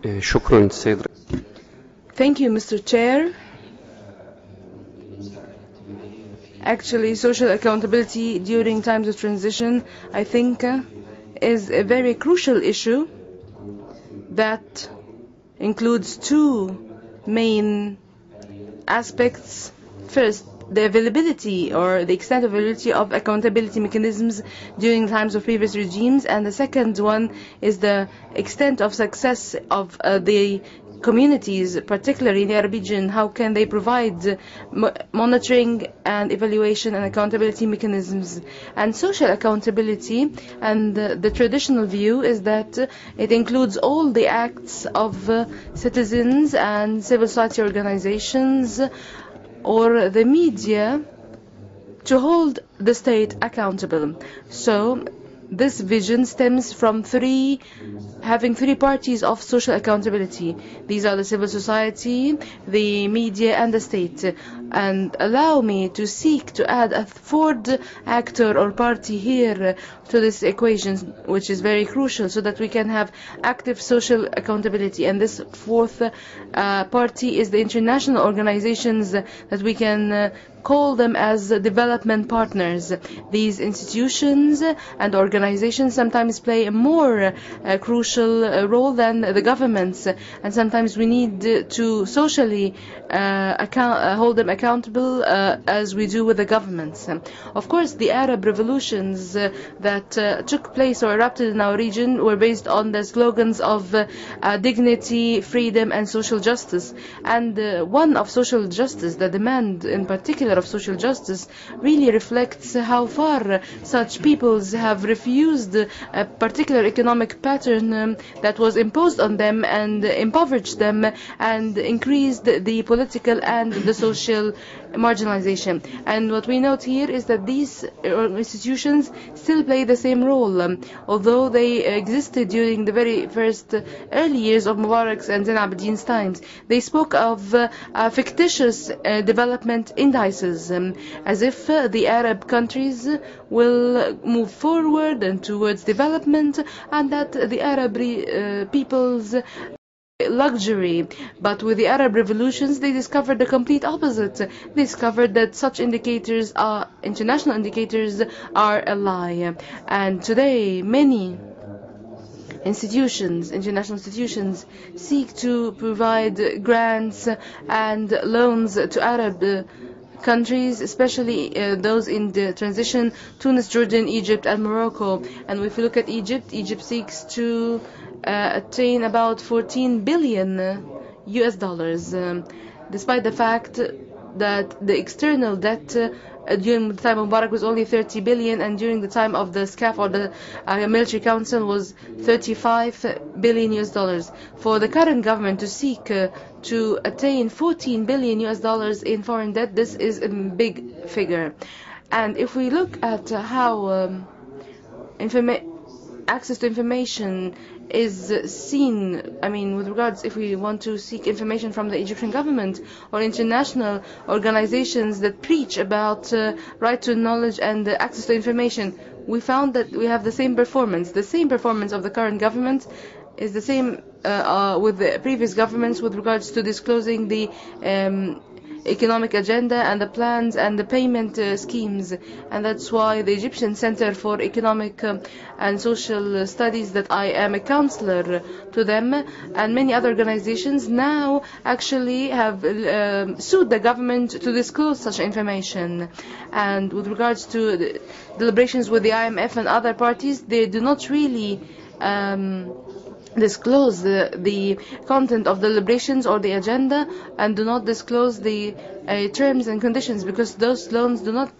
شكرا سيد. Thank you, Mr. Chair. Actually, social accountability during times of transition, I think, is a very crucial issue that includes two main aspects. First, the availability or the extent of availability of accountability mechanisms during times of previous regimes, and the second one is the extent of success of the communities, particularly in the Arab region. How can they provide monitoring and evaluation and accountability mechanisms? And social accountability, and the traditional view is that it includes all the acts of citizens and civil society organizations or the media to hold the state accountable. So this vision stems from having three parties of social accountability. These are the civil society, the media, and the state. And allow me to seek to add a fourth actor or party here to this equation, which is very crucial, so that we can have active social accountability. And this fourth party is the international organizations that we can call them as development partners. These institutions and organizations sometimes play a more crucial role than the governments, and sometimes we need to socially hold them accountable as we do with the governments. Of course, the Arab revolutions that took place or erupted in our region were based on the slogans of dignity, freedom, and social justice. And one of social justice, the demand in particular of social justice, really reflects how far such peoples have refused a particular economic pattern that was imposed on them and impoverished them and increased the political and the social marginalization. And what we note here is that these institutions still play the same role, although they existed during the very first early years of Mubarak's and Zain Abidin's times. They spoke of fictitious development indices, as if the Arab countries will move forward and towards development, and that the Arab peoples luxury. But with the Arab revolutions, they discovered the complete opposite. They discovered that such indicators international indicators are a lie. And today, many international institutions, seek to provide grants and loans to Arab countries, especially those in the transition: Tunis, Jordan, Egypt, and Morocco. And if we look at Egypt, Egypt seeks to attain about 14 billion US dollars, despite the fact that the external debt during the time of Mubarak was only 30 billion, and during the time of the SCAF or the military council was 35 billion US dollars. For the current government to seek to attain 14 billion US dollars in foreign debt, this is a big figure. And if we look at how access to information is seen, with regards, if we want to seek information from the Egyptian government or international organizations that preach about right to knowledge and access to information, we found that we have the same performance. The same performance of the current government is the same with the previous governments with regards to disclosing the economic agenda and the plans and the payment schemes. And that's why the Egyptian Center for Economic and Social Studies, that I am a counselor to them, and many other organizations now actually have sued the government to disclose such information. And with regards to the deliberations with the IMF and other parties, they do not really disclose the content of the deliberations or the agenda, and do not disclose the terms and conditions, because those loans do not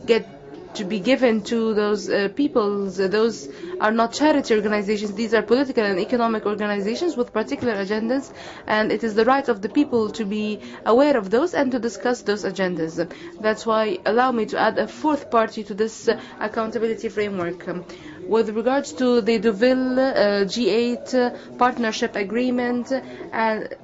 get to be given to those peoples. Those are not charity organizations. These are political and economic organizations with particular agendas, and it is the right of the people to be aware of those and to discuss those agendas. That's why allow me to add a fourth party to this accountability framework. With regards to the Deauville G8 partnership agreement, and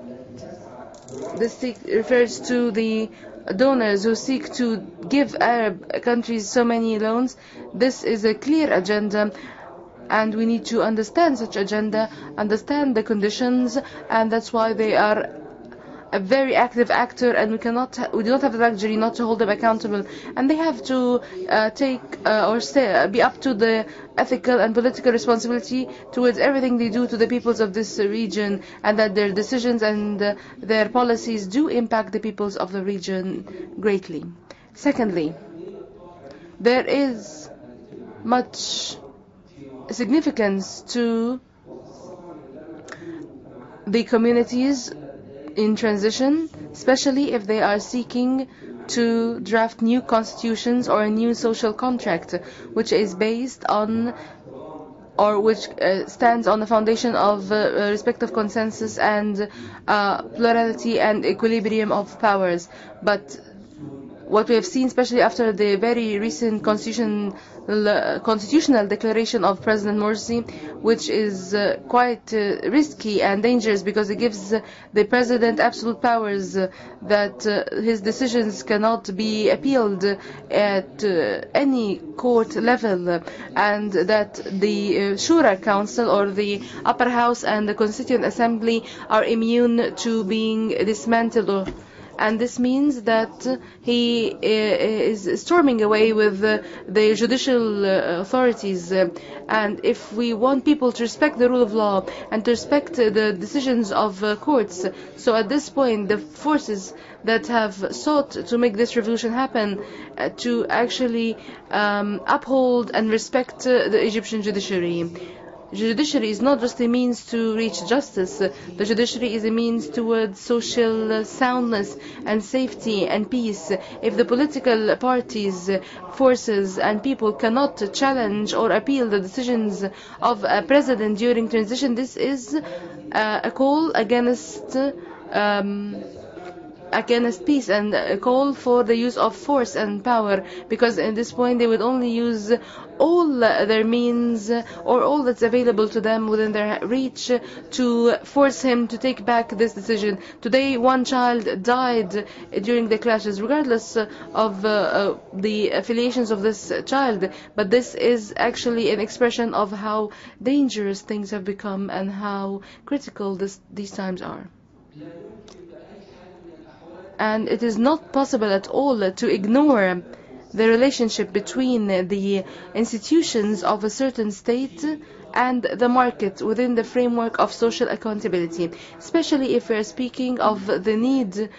this refers to the donors who seek to give Arab countries so many loans, this is a clear agenda And we need to understand such agenda, understand the conditions, and that's why they are a very active actor, and we do not have the luxury not to hold them accountable, and they have to be up to the ethical and political responsibility towards everything they do to the peoples of this region, and that their decisions and their policies do impact the peoples of the region greatly. Secondly, there is much significance to the communities in transition, especially if they are seeking to draft new constitutions or a new social contract, which is based on or which stands on the foundation of respect of consensus and plurality and equilibrium of powers. But what we have seen, especially after the very recent constitutional declaration of President Morsi, which is quite risky and dangerous because it gives the president absolute powers, that his decisions cannot be appealed at any court level, and that the Shura Council or the Upper House and the Constituent Assembly are immune to being dismantled. And this means that he is storming away with the judicial authorities. And if we want people to respect the rule of law and to respect the decisions of courts, so at this point the forces that have sought to make this revolution happen to actually uphold and respect the Egyptian judiciary. Judiciary is not just a means to reach justice. The judiciary is a means towards social soundness and safety and peace. If the political parties, forces and people cannot challenge or appeal the decisions of a president during transition, this is a call against peace and a call for the use of force and power, because at this point they would only use all their means or all that's available to them within their reach to force him to take back this decision. Today, one child died during the clashes, regardless of the affiliations of this child, but this is actually an expression of how dangerous things have become and how critical these times are. And it is not possible at all to ignore the relationship between the institutions of a certain state and the market within the framework of social accountability, especially if we are speaking of the need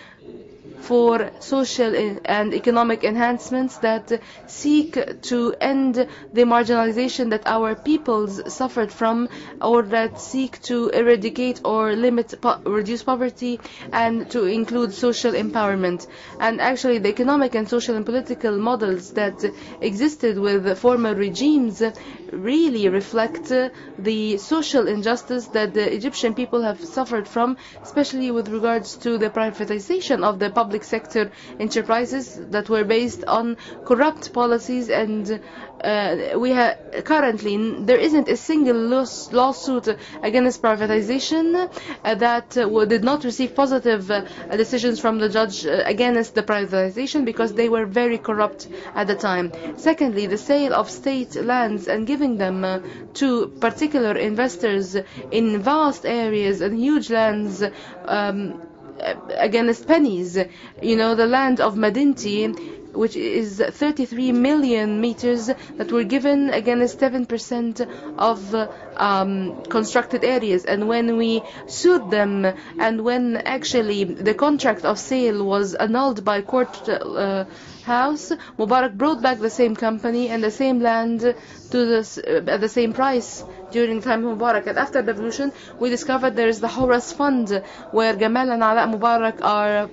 for social and economic enhancements that seek to end the marginalization that our peoples suffered from, or that seek to eradicate or reduce poverty and to include social empowerment. And actually the economic and social and political models that existed with former regimes really reflect the social injustice that the Egyptian people have suffered from, especially with regards to the privatization of the public sector enterprises that were based on corrupt policies. And currently there isn't a single lawsuit against privatization that did not receive positive decisions from the judge against the privatization, because they were very corrupt at the time. Secondly, the sale of state lands and giving them to particular investors in vast areas and huge lands against pennies. You know, the land of Medinti, which is 33 million meters, that were given against 7% of constructed areas. And when we sued them, and when actually the contract of sale was annulled by court house, Mubarak brought back the same company and the same land to at the same price during the time of Mubarak. And after the revolution, we discovered there is the Horace Fund, where Gamal and Ala Mubarak are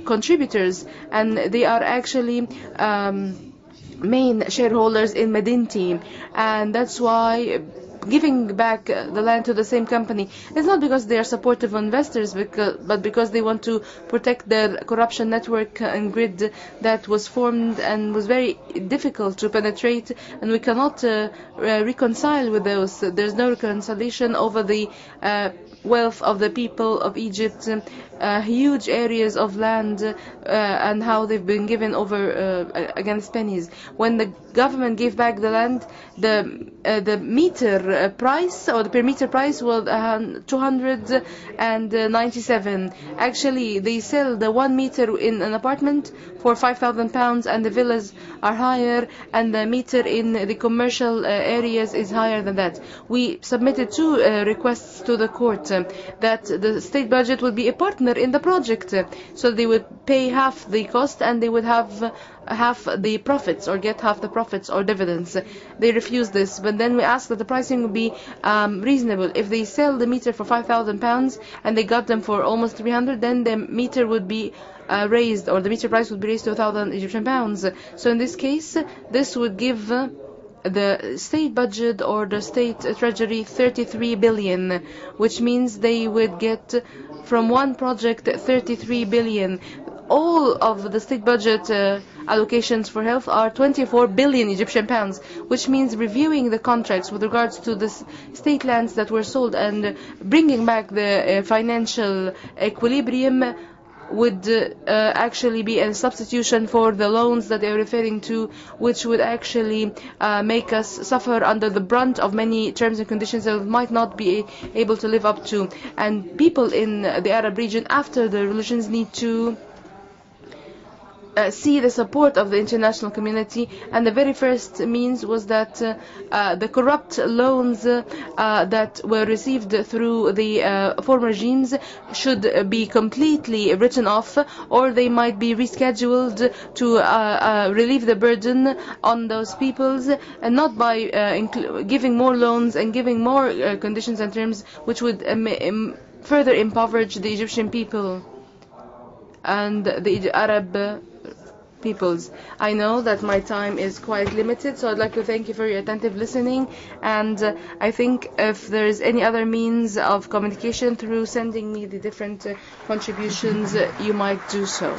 contributors, and they are actually main shareholders in Medinti. And that's why giving back the land to the same company is not because they are supportive investors, but because they want to protect their corruption network and grid that was formed and was very difficult to penetrate, and we cannot reconcile with those. There's no reconciliation over the wealth of the people of Egypt, huge areas of land, and how they've been given over against pennies. When the government gave back the land, the meter price, or the per meter price, was 297. Actually, they sell the 1 meter in an apartment for £5,000, and the villas are higher, and the meter in the commercial areas is higher than that. We submitted 2 requests to the court that the state budget would be a partner in the project, so they would pay half the cost and they would have half the profits, or get half the profits or dividends. They refused this, but then we asked that the pricing would be reasonable. If they sell the meter for £5,000 and they got them for almost 300, then the meter would be raised, or the meter price would be raised to 1,000 Egyptian pounds. So in this case, this would give the state budget or the state treasury 33 billion, which means they would get from one project 33 billion. All of the state budget allocations for health are 24 billion Egyptian pounds, which means reviewing the contracts with regards to the state lands that were sold and bringing back the financial equilibrium would actually be a substitution for the loans that they're referring to, which would actually make us suffer under the brunt of many terms and conditions that we might not be able to live up to. And people in the Arab region after the revolutions need to see the support of the international community, and the very first means was that the corrupt loans that were received through the former regimes should be completely written off, or they might be rescheduled to relieve the burden on those peoples, and not by giving more loans and giving more conditions and terms which would further impoverish the Egyptian people and the Arab peoples. I know that my time is quite limited, so I'd like to thank you for your attentive listening, and I think if there is any other means of communication through sending me the different contributions, you might do so.